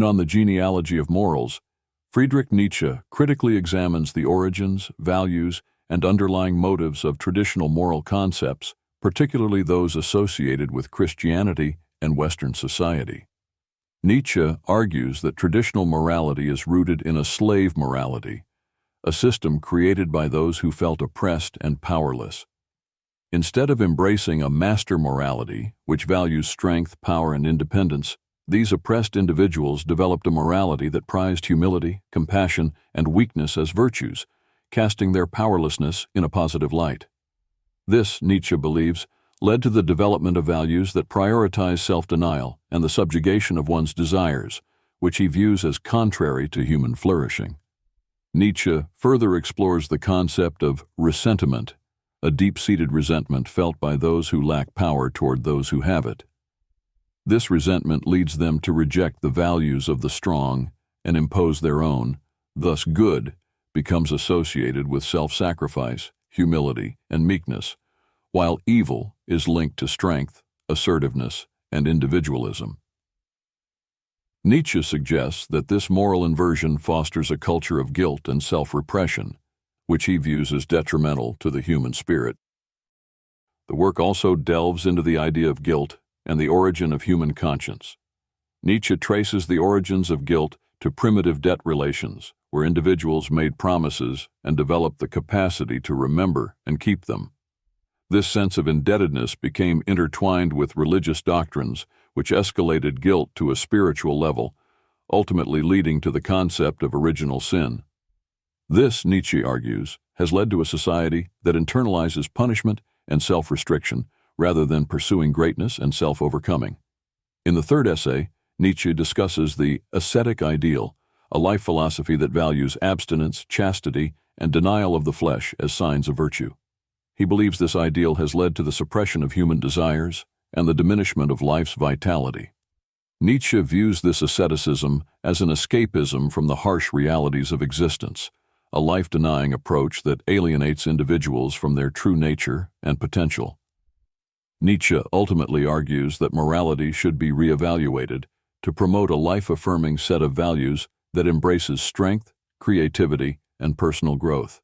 On the Genealogy of Morals, Friedrich Nietzsche critically examines the origins, values, and underlying motives of traditional moral concepts, particularly those associated with Christianity and Western society. Nietzsche argues that traditional morality is rooted in a slave morality, a system created by those who felt oppressed and powerless. Instead of embracing a master morality, which values strength, power, and independence, these oppressed individuals developed a morality that prized humility, compassion, and weakness as virtues, casting their powerlessness in a positive light. This, Nietzsche believes, led to the development of values that prioritize self-denial and the subjugation of one's desires, which he views as contrary to human flourishing. Nietzsche further explores the concept of ressentiment, a deep-seated resentment felt by those who lack power toward those who have it. This resentment leads them to reject the values of the strong and impose their own. Thus, good becomes associated with self-sacrifice, humility, and meekness, while evil is linked to strength, assertiveness, and individualism. Nietzsche suggests that this moral inversion fosters a culture of guilt and self-repression, which he views as detrimental to the human spirit. The work also delves into the idea of guilt and the origin of human conscience. Nietzsche traces the origins of guilt to primitive debt relations, where individuals made promises and developed the capacity to remember and keep them. This sense of indebtedness became intertwined with religious doctrines, which escalated guilt to a spiritual level, ultimately leading to the concept of original sin. This, Nietzsche argues, has led to a society that internalizes punishment and self-restriction rather than pursuing greatness and self-overcoming. In the third essay, Nietzsche discusses the ascetic ideal, a life philosophy that values abstinence, chastity, and denial of the flesh as signs of virtue. He believes this ideal has led to the suppression of human desires and the diminishment of life's vitality. Nietzsche views this asceticism as an escapism from the harsh realities of existence, a life-denying approach that alienates individuals from their true nature and potential. Nietzsche ultimately argues that morality should be reevaluated to promote a life-affirming set of values that embraces strength, creativity, and personal growth.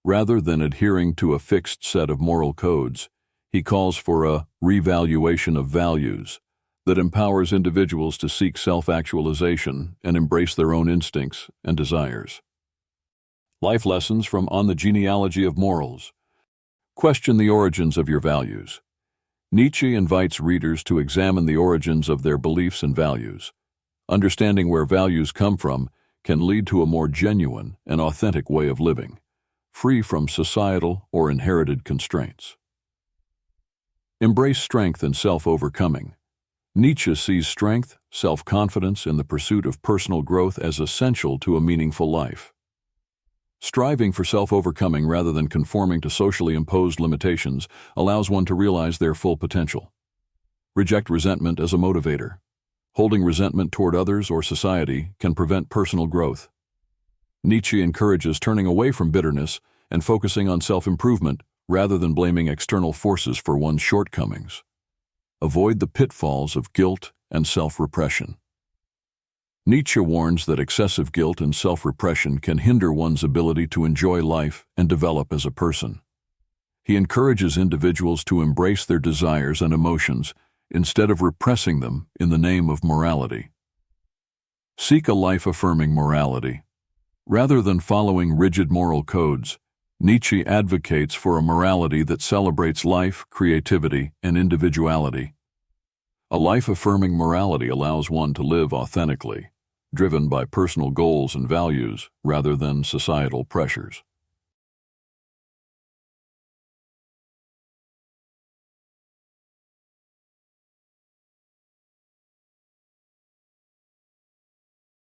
Rather than adhering to a fixed set of moral codes, he calls for a revaluation of values that empowers individuals to seek self-actualization and embrace their own instincts and desires. Life lessons from On the Genealogy of Morals. Question the origins of your values. Nietzsche invites readers to examine the origins of their beliefs and values. Understanding where values come from can lead to a more genuine and authentic way of living, free from societal or inherited constraints. Embrace strength and self-overcoming. Nietzsche sees strength, self-confidence, and the pursuit of personal growth as essential to a meaningful life. Striving for self-overcoming rather than conforming to socially imposed limitations allows one to realize their full potential. Reject resentment as a motivator. Holding resentment toward others or society can prevent personal growth. Nietzsche encourages turning away from bitterness and focusing on self-improvement rather than blaming external forces for one's shortcomings. Avoid the pitfalls of guilt and self-repression. Nietzsche warns that excessive guilt and self-repression can hinder one's ability to enjoy life and develop as a person. He encourages individuals to embrace their desires and emotions instead of repressing them in the name of morality. Seek a life-affirming morality. Rather than following rigid moral codes, Nietzsche advocates for a morality that celebrates life, creativity, and individuality. A life-affirming morality allows one to live authentically, driven by personal goals and values rather than societal pressures.